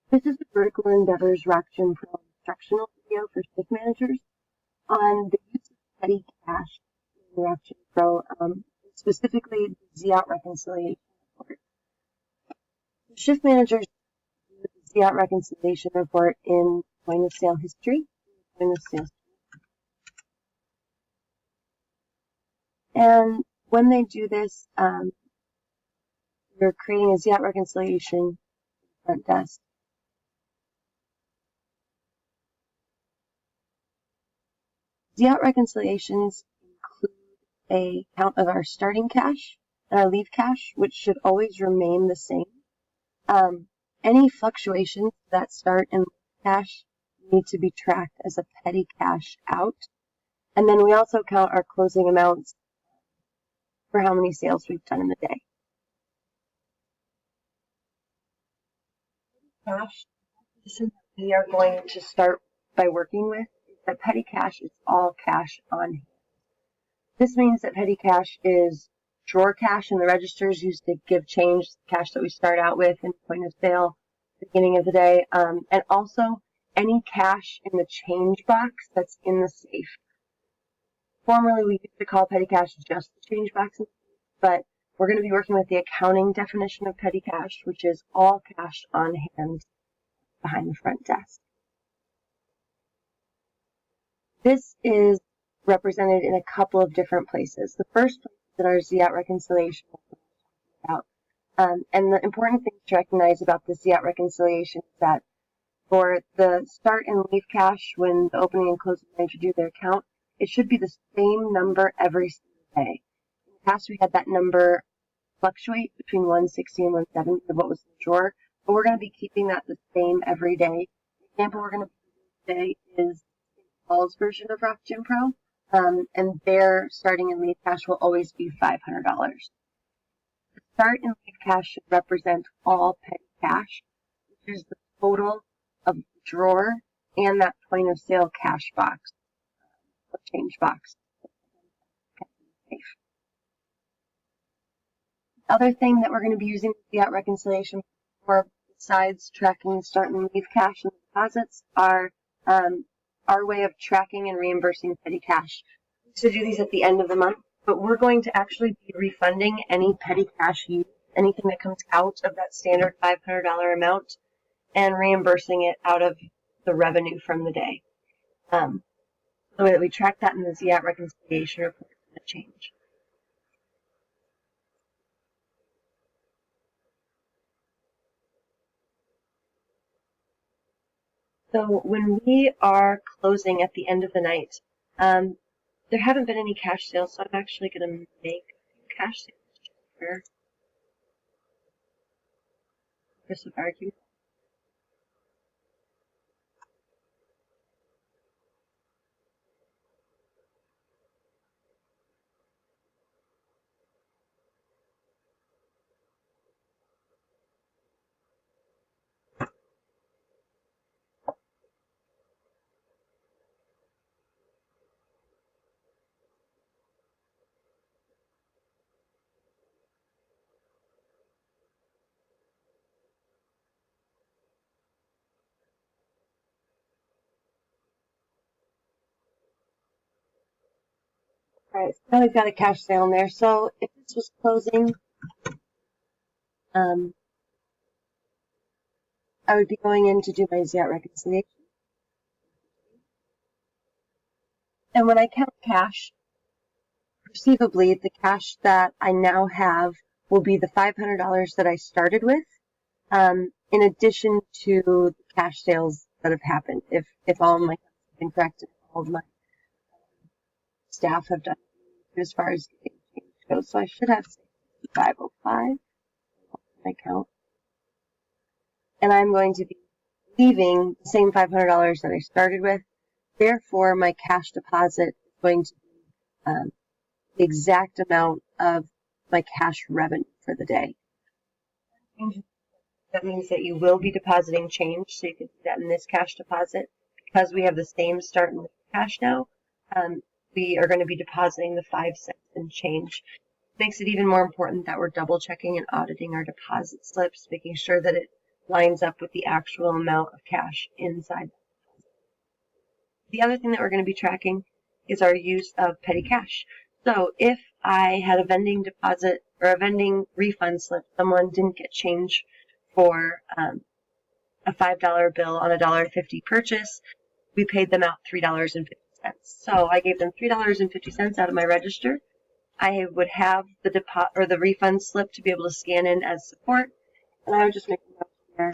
This is the Vertical Endeavors Rockgen Pro instructional video for shift managers on the use of petty cash in Rockgen Pro, specifically the Z-out reconciliation report. Shift managers do the Z-out reconciliation report in point of sale history, and when they do this, they're creating a Z-out reconciliation front desk. Z-out reconciliations include a count of our starting cash and our leave cash, which should always remain the same. Any fluctuations that start and leave cash need to be tracked as a petty cash out. And then we also count our closing amounts for how many sales we've done in the day. Cash position that we are going to start by working with is that petty cash is all cash on hand. This means that petty cash is drawer cash in the registers used to give change, cash that we start out with in point of sale at the beginning of the day, and also any cash in the change box that's in the safe. Formerly, we used to call petty cash just the change box, but we're going to be working with the accounting definition of petty cash, which is all cash on hand behind the front desk. This is represented in a couple of different places. The first place is in our Z-out reconciliation. And the important thing to recognize about the Z-out reconciliation is that for the start and leave cash, when the opening and closing manager do their count, it should be the same number every single day. In the past, we had that number fluctuate between 160 and 170 of what was in the drawer, but we're going to be keeping that the same every day. The example we're going to do today is Paul's version of Rockgen Pro, and their starting and leave cash will always be $500. The start and leave cash should represent all petty cash, which is the total of the drawer and that point of sale cash box, or change box. The other thing that we're going to be using the Z-out reconciliation for, besides tracking start and leave cash and deposits, are our way of tracking and reimbursing petty cash. We used to do these at the end of the month, but we're going to actually be refunding any petty cash used, anything that comes out of that standard $500 amount, and reimbursing it out of the revenue from the day. The way that we track that in the Z-out reconciliation report is going to change. So when we are closing at the end of the night, there haven't been any cash sales, so I'm actually going to make cash sales for purpose of argument. All right, so now we've got a cash sale in there. So if this was closing, I would be going in to do my Z-out reconciliation. And when I count cash, perceivably, the cash that I now have will be the $500 that I started with, in addition to the cash sales that have happened. If all of my counts have been correct, and all of my staff have done as far as getting change goes. So I should have 505 my count. And I'm going to be leaving the same $500 that I started with. Therefore, my cash deposit is going to be the exact amount of my cash revenue for the day. That means that you will be depositing change, so you can see that in this cash deposit. Because we have the same start and leave cash now, we are going to be depositing the 5 cents in change. It makes it even more important that we're double checking and auditing our deposit slips, making sure that it lines up with the actual amount of cash inside. The other thing that we're going to be tracking is our use of petty cash. So if I had a vending deposit or a vending refund slip, someone didn't get change for a $5 bill on a $1.50 purchase, we paid them out $3.50. So I gave them $3.50 out of my register. I would have the deposit or the refund slip to be able to scan in as support, and I would just make a note here.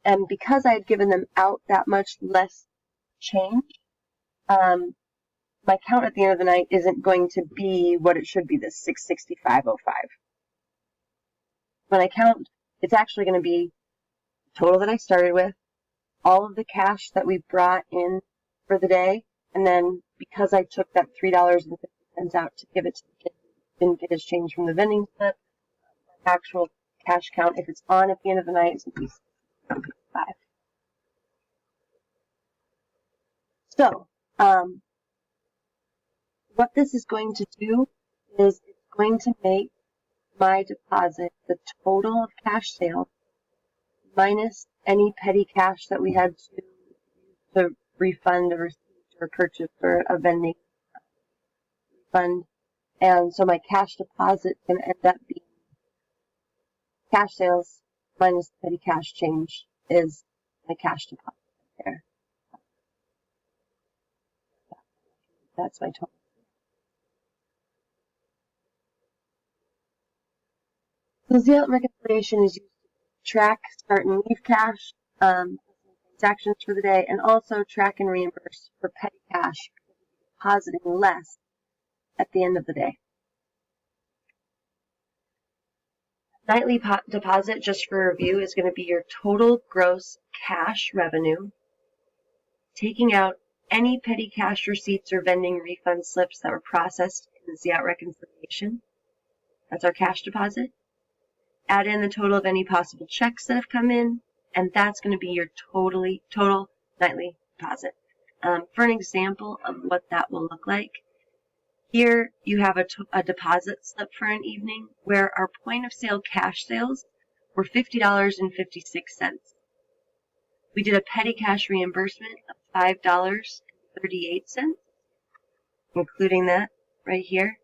And because I had given them out that much less change, my count at the end of the night isn't going to be what it should be, this 665.05. When I count, it's actually going to be the total that I started with, all of the cash that we brought in for the day, and then because I took that $3.50 out to give it to the kid who didn't get his change from the vending slip, actual cash count, if it's on at the end of the night, is going to be 5. So, what this is going to do is it's going to make my deposit the total of cash sales minus any petty cash that we had to refund a receipt or purchase or a vending refund. And so my cash deposit is going to end up being cash sales minus petty cash change is my cash deposit there. That's my total. So Ziout reconciliation is used to track, start, and leave cash, transactions for the day, and also track and reimburse for petty cash, depositing less at the end of the day. Nightly deposit, just for review, is going to be your total gross cash revenue, taking out any petty cash receipts or vending refund slips that were processed in the Ziout reconciliation. That's our cash deposit. Add in the total of any possible checks that have come in, and that's going to be your total nightly deposit. For an example of what that will look like, here you have a deposit slip for an evening where our point of sale cash sales were $50.56. We did a petty cash reimbursement of $5.38, including that right here.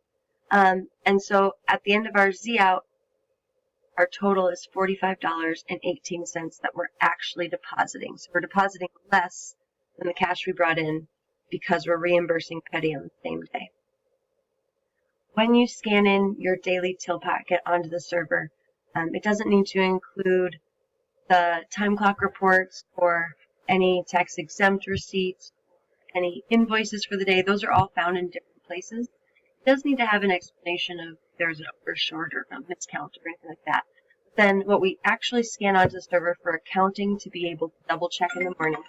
And so at the end of our Ziout, our total is $45.18 that we're actually depositing. So we're depositing less than the cash we brought in because we're reimbursing petty on the same day. When you scan in your daily till packet onto the server, it doesn't need to include the time clock reports or any tax exempt receipts, any invoices for the day. Those are all found in different places. It does need to have an explanation of there's an over, short, or a miscount or anything like that. Then what we actually scan onto the server for accounting to be able to double check in the morning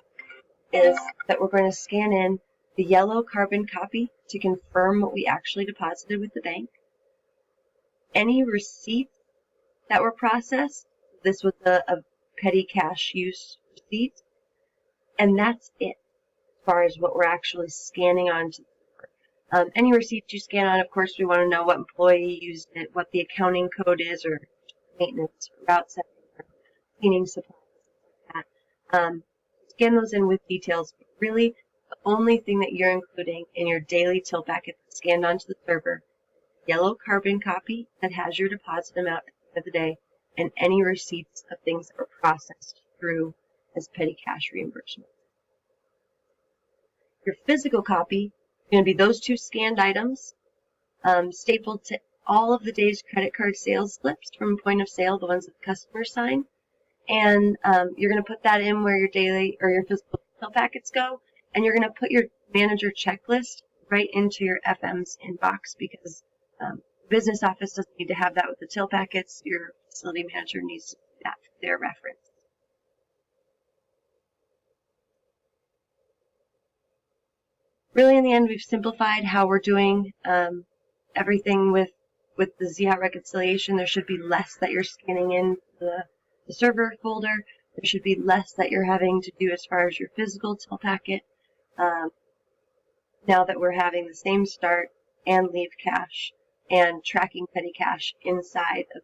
is that we're going to scan in the yellow carbon copy to confirm what we actually deposited with the bank. Any receipts that were processed, this was a petty cash use receipt, and that's it as far as what we're actually scanning onto the server. Any receipts you scan on, of course, we want to know what employee used it, what the accounting code is, or maintenance, or route setting, or cleaning supplies, like that. Scan those in with details, but really the only thing that you're including in your daily till packet that's scanned onto the server, yellow carbon copy that has your deposit amount at the end of the day, and any receipts of things that were processed through as petty cash reimbursement. Your physical copy is going to be those two scanned items, stapled to all of the day's credit card sales slips from point of sale, the ones that the customers sign. And you're going to put that in where your daily or your physical till packets go, and you're going to put your manager checklist right into your FM's inbox because the business office doesn't need to have that with the till packets. Your facility manager needs to do that for their reference. Really, in the end, we've simplified how we're doing everything with with the Zyacht reconciliation, there should be less that you're scanning in the server folder. There should be less that you're having to do as far as your physical till packet. Now that we're having the same start and leave cache and tracking petty cache inside of